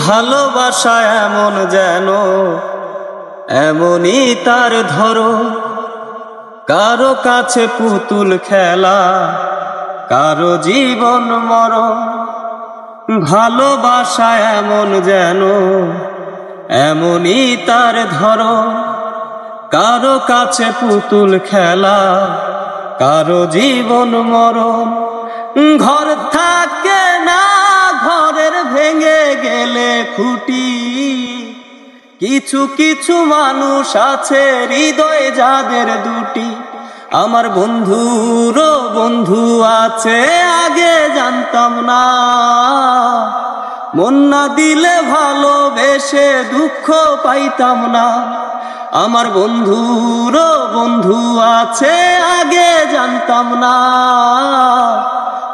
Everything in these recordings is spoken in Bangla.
ভালোবাসা এমন যেন এমনই তার ধরো, কারো কাছে পুতুল খেলা, কারো জীবন মরণ। ভালোবাসা এমন যেন এমনই তার ধরো, কারো কাছে পুতুল খেলা, কারো জীবন মরণ। ঘর থাকে না, ঘরের ভেঙে গেলে খুঁটি, কিছু কিছু মানুষ আছে হৃদয় যাদের দুটি। আমার বন্ধুরও বন্ধু আছে, আগে জানতাম না। মন না দিলে ভালোবেসে দুঃখ পাইতাম না। আমার বন্ধুরও বন্ধু আছে, আগে জানতাম না।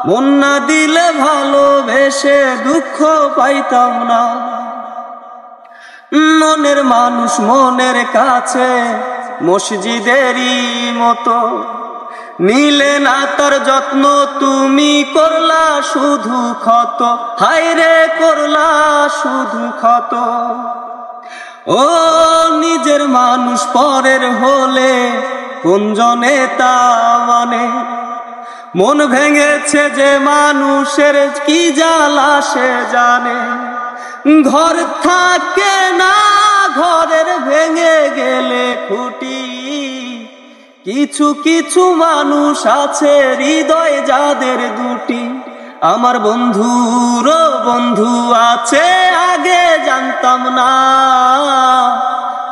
মন না দিলে ভালোবেসে দুঃখ পাইতাম না। মনের মানুষ মনের কাছে মসজিদেরই মতো, নিলে না তার যত্ন, তুমি করলা শুধু ক্ষত। হায় রে করলা শুধু ক্ষত। ও নিজের মানুষ পরের হলে কোনজনে তা মানে? মন ভেঙেছে যে মানুষের কি জ্বালা সে জানে। ঘর থাকে না, ঘরের ভেঙে গেলে খুঁটি, কিছু কিছু মানুষ আছে হৃদয় যাদের দুটি। আমার বন্ধুরও বন্ধু আছে, আগে জানতাম না।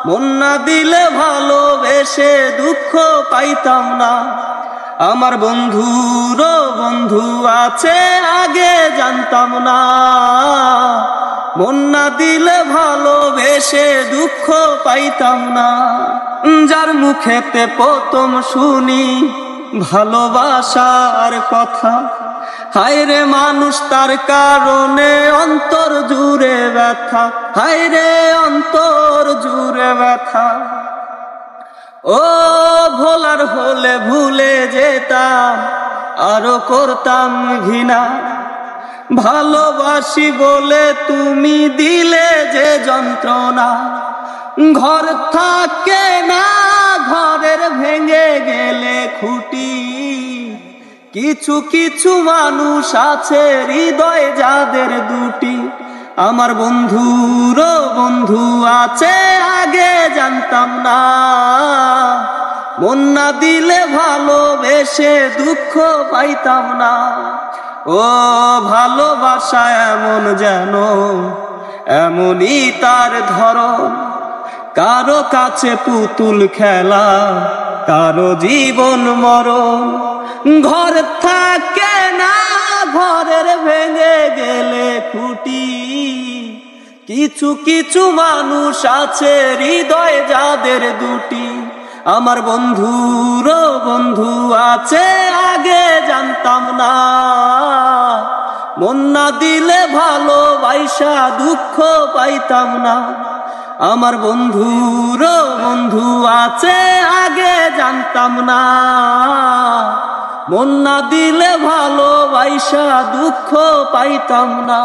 মন না দিলে ভালোবেসে দুঃখ পাইতাম না। আমার বন্ধুরও বন্ধু আছে, আগে জানতাম না। মন না দিলে ভালোবেসে দুঃখ পাইতাম না। যার মুখেতে প্রথম শুনি ভালোবাসার কথা, হায় রে মানুষ তার কারণে অন্তর জুড়ে ব্যথা। হায় রে অন্তর জুড়ে ব্যথা। ও ভোলার হলে ভুলে যেতাম, আরো করতাম ঘৃণা। ভালোবাসি বলে তুমি দিলে যে যন্ত্রণা। ঘর থাকে না, ঘরের ভেঙে গেলে খুঁটি, কিছু কিছু মানুষ আছে হৃদয় যাদের দুটি। আমার বন্ধুরও বন্ধু আছে, আগে জানতাম না। মন না দিলে ভালোবেসে দুঃখ পাইতাম না। ও ভালোবাসা এমন যেন এমনই তার ধরন, কারো কাছে পুতুল খেলা, কারো জীবন মরণ। ঘর থাকে না, ঘরের ভেঙে গেলে খুঁটি, কিছু কিছু মানুষ আছে হৃদয় যাদের দুটি। আমার বন্ধুরও বন্ধু আছে, আগে জানতাম না। মন না দিলে ভালোবাসা দুঃখ পাইতাম না। আমার বন্ধুরও বন্ধু আছে, আগে জানতাম না। মন না দিলে ভালোবাসা দুঃখ পাইতাম না।